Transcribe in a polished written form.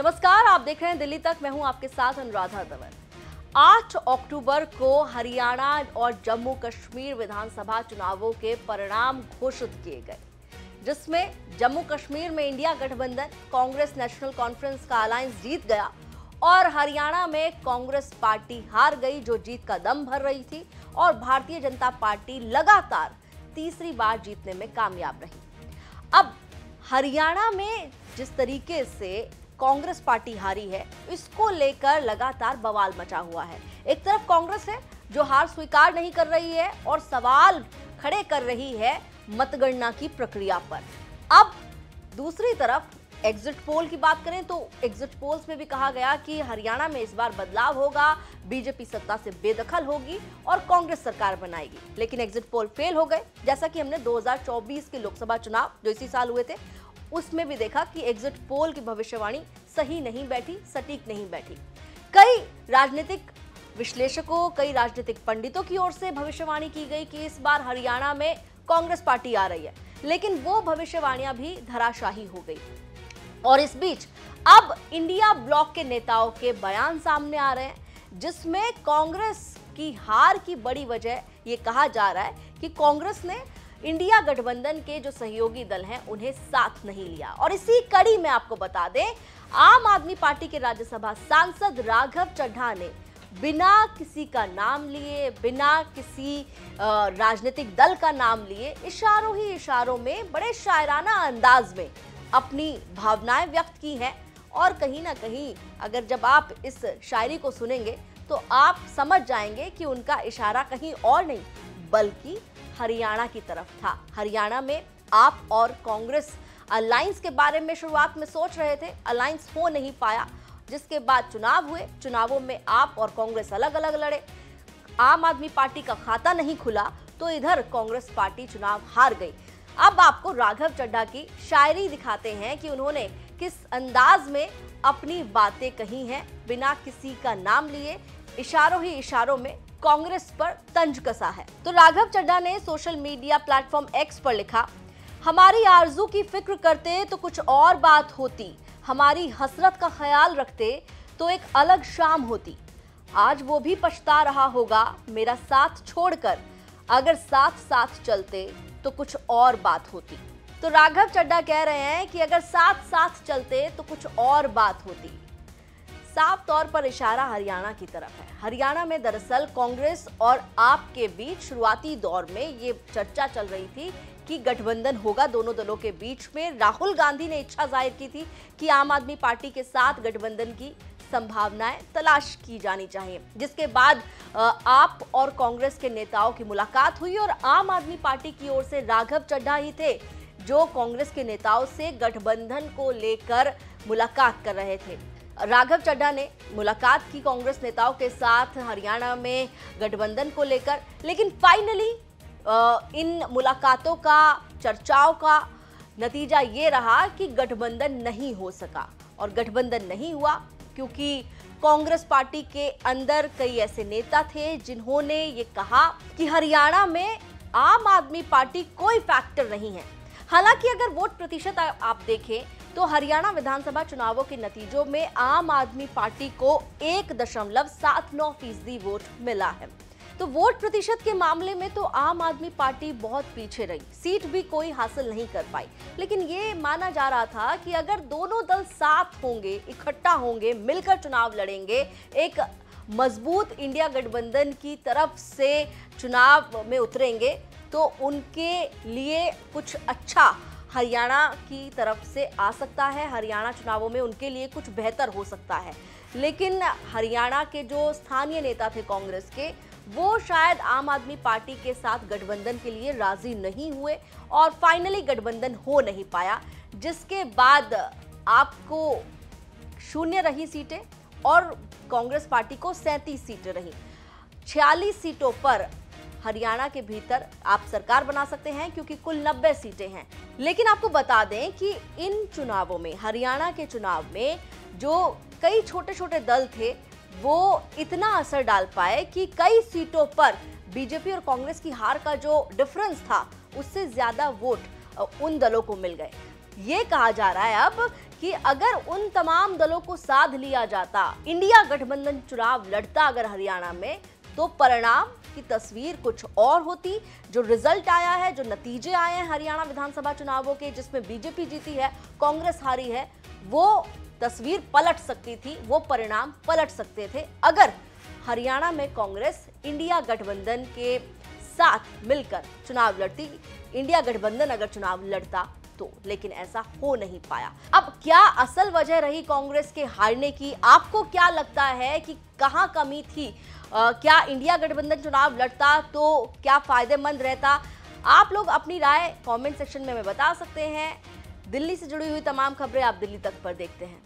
नमस्कार, आप देख रहे हैं दिल्ली तक। मैं हूं आपके साथ अनुराधा तंवर। 8 अक्टूबर को हरियाणा और जम्मू कश्मीर विधानसभा चुनावों के परिणाम घोषित किए गए, जिसमें जम्मू कश्मीर में इंडिया गठबंधन कांग्रेस नेशनल कॉन्फ्रेंस का अलायंस जीत गया और हरियाणा में कांग्रेस पार्टी हार गई, जो जीत का दम भर रही थी, और भारतीय जनता पार्टी लगातार तीसरी बार जीतने में कामयाब रही। अब हरियाणा में जिस तरीके से कांग्रेस पार्टी हारी है, इसको लेकर लगातार बवाल मचा हुआ है। एक तरफ कांग्रेस है जो हार स्वीकार नहीं कर रही है और सवाल खड़े कर रही है मतगणना की प्रक्रिया पर। अब दूसरी तरफ एग्जिट पोल की बात करें तो एग्जिट पोल्स में भी कहा गया कि हरियाणा में इस बार बदलाव होगा, बीजेपी सत्ता से बेदखल होगी और कांग्रेस सरकार बनाएगी। लेकिन एग्जिट पोल फेल हो गए, जैसा कि हमने 2024 के लोकसभा चुनाव जो इसी साल हुए थे उसमें भी देखा कि एग्जिट पोल की भविष्यवाणी सही नहीं बैठी, सटीक नहीं बैठी। कई राजनीतिक विश्लेषकों, कई राजनीतिक पंडितों की ओर से भविष्यवाणी की गई कि इस बार हरियाणा में कांग्रेस पार्टी आ रही है, लेकिन वो भविष्यवाणियां भी धराशाही हो गई। और इस बीच अब इंडिया ब्लॉक के नेताओं के बयान सामने आ रहे हैं, जिसमें कांग्रेस की हार की बड़ी वजह ये कहा जा रहा है कि कांग्रेस ने इंडिया गठबंधन के जो सहयोगी दल हैं उन्हें साथ नहीं लिया। और इसी कड़ी में आपको बता दें, आम आदमी पार्टी के राज्यसभा सांसद राघव चड्ढा ने बिना किसी का नाम लिए, बिना किसी राजनीतिक दल का नाम लिए, इशारों ही इशारों में बड़े शायराना अंदाज में अपनी भावनाएं व्यक्त की हैं। और कहीं ना कहीं अगर जब आप इस शायरी को सुनेंगे तो आप समझ जाएंगे कि उनका इशारा कहीं और नहीं बल्कि हरियाणा की तरफ था। हरियाणा में आप और कांग्रेस अलायंस के बारे में शुरुआत में सोच रहे थे, अलायंस हो नहीं पाया, जिसके बाद चुनाव हुए, चुनावों में आप और कांग्रेस अलग अलग लड़े, आम आदमी पार्टी का खाता नहीं खुला, तो इधर कांग्रेस पार्टी चुनाव हार गई। अब आपको राघव चड्ढा की शायरी दिखाते हैं कि उन्होंने किस अंदाज में अपनी बातें कही हैं, बिना किसी का नाम लिए, इशारों ही इशारों में कांग्रेस पर तंज कसा है। तो राघव चड्ढा ने सोशल मीडिया प्लेटफॉर्म एक्स पर लिखा, हमारी आरजू की फिक्र करते तो कुछ और बात होती, हमारी हसरत का ख्याल रखते तो एक अलग शाम होती, आज वो भी पछता रहा होगा मेरा साथ छोड़कर, अगर साथ साथ चलते तो कुछ और बात होती। तो राघव चड्ढा कह रहे हैं कि अगर साथ साथ चलते तो कुछ और बात होती। साफ तौर पर इशारा हरियाणा की तरफ है। हरियाणा में दरअसल कांग्रेस और आप के बीच शुरुआती दौर में ये चर्चा चल रही थी कि गठबंधन होगा दोनों दलों के बीच में। राहुल गांधी ने इच्छा जाहिर की थी कि आम आदमी पार्टी के साथ गठबंधन की संभावनाएं तलाश की जानी चाहिए, जिसके बाद आप और कांग्रेस के नेताओं की मुलाकात हुई और आम आदमी पार्टी की ओर से राघव चड्ढा ही थे जो कांग्रेस के नेताओं से गठबंधन को लेकर मुलाकात कर रहे थे। राघव चड्ढा ने मुलाकात की कांग्रेस नेताओं के साथ हरियाणा में गठबंधन को लेकर, लेकिन फाइनली इन मुलाकातों का, चर्चाओं का नतीजा ये रहा कि गठबंधन नहीं हो सका। और गठबंधन नहीं हुआ क्योंकि कांग्रेस पार्टी के अंदर कई ऐसे नेता थे जिन्होंने ये कहा कि हरियाणा में आम आदमी पार्टी कोई फैक्टर नहीं है। हालांकि अगर वोट प्रतिशत आप देखें तो हरियाणा विधानसभा चुनावों के नतीजों में आम आदमी पार्टी को 1.79% वोट मिला है। तो वोट प्रतिशत के मामले में तो आम आदमी पार्टी बहुत पीछे रही, सीट भी कोई हासिल नहीं कर पाई। लेकिन ये माना जा रहा था कि अगर दोनों दल साथ होंगे, इकट्ठा होंगे, मिलकर चुनाव लड़ेंगे, एक मजबूत इंडिया गठबंधन की तरफ से चुनाव में उतरेंगे, तो उनके लिए कुछ अच्छा हरियाणा की तरफ से आ सकता है, हरियाणा चुनावों में उनके लिए कुछ बेहतर हो सकता है। लेकिन हरियाणा के जो स्थानीय नेता थे कांग्रेस के, वो शायद आम आदमी पार्टी के साथ गठबंधन के लिए राजी नहीं हुए और फाइनली गठबंधन हो नहीं पाया, जिसके बाद आपको 0 रही सीटें और कांग्रेस पार्टी को 37 सीटें रही। 46 सीटों पर हरियाणा के भीतर आप सरकार बना सकते हैं क्योंकि कुल 90 सीटें हैं। लेकिन आपको बता दें कि इन चुनावों में, हरियाणा के चुनाव में जो कई छोटे छोटे दल थे वो इतना असर डाल पाए कि कई सीटों पर बीजेपी और कांग्रेस की हार का जो डिफरेंस था उससे ज्यादा वोट उन दलों को मिल गए। ये कहा जा रहा है अब कि अगर उन तमाम दलों को साध लिया जाता, इंडिया गठबंधन चुनाव लड़ता अगर हरियाणा में, तो परिणाम की तस्वीर कुछ और होती। जो रिजल्ट आया है, जो नतीजे आए हैं हरियाणा विधानसभा चुनावों के, जिसमें बीजेपी जीती है, कांग्रेस हारी है, वो तस्वीर पलट सकती थी, वो परिणाम पलट सकते थे अगर हरियाणा में कांग्रेस इंडिया गठबंधन के साथ मिलकर चुनाव लड़ती, इंडिया गठबंधन अगर चुनाव लड़ता तो। लेकिन ऐसा हो नहीं पाया। अब क्या असल वजह रही कांग्रेस के हारने की? आपको क्या लगता है कि कहां कमी थी? क्या इंडिया गठबंधन चुनाव लड़ता तो क्या फायदेमंद रहता? आप लोग अपनी राय कमेंट सेक्शन में हमें बता सकते हैं। दिल्ली से जुड़ी हुई तमाम खबरें आप दिल्ली तक पर देखते हैं।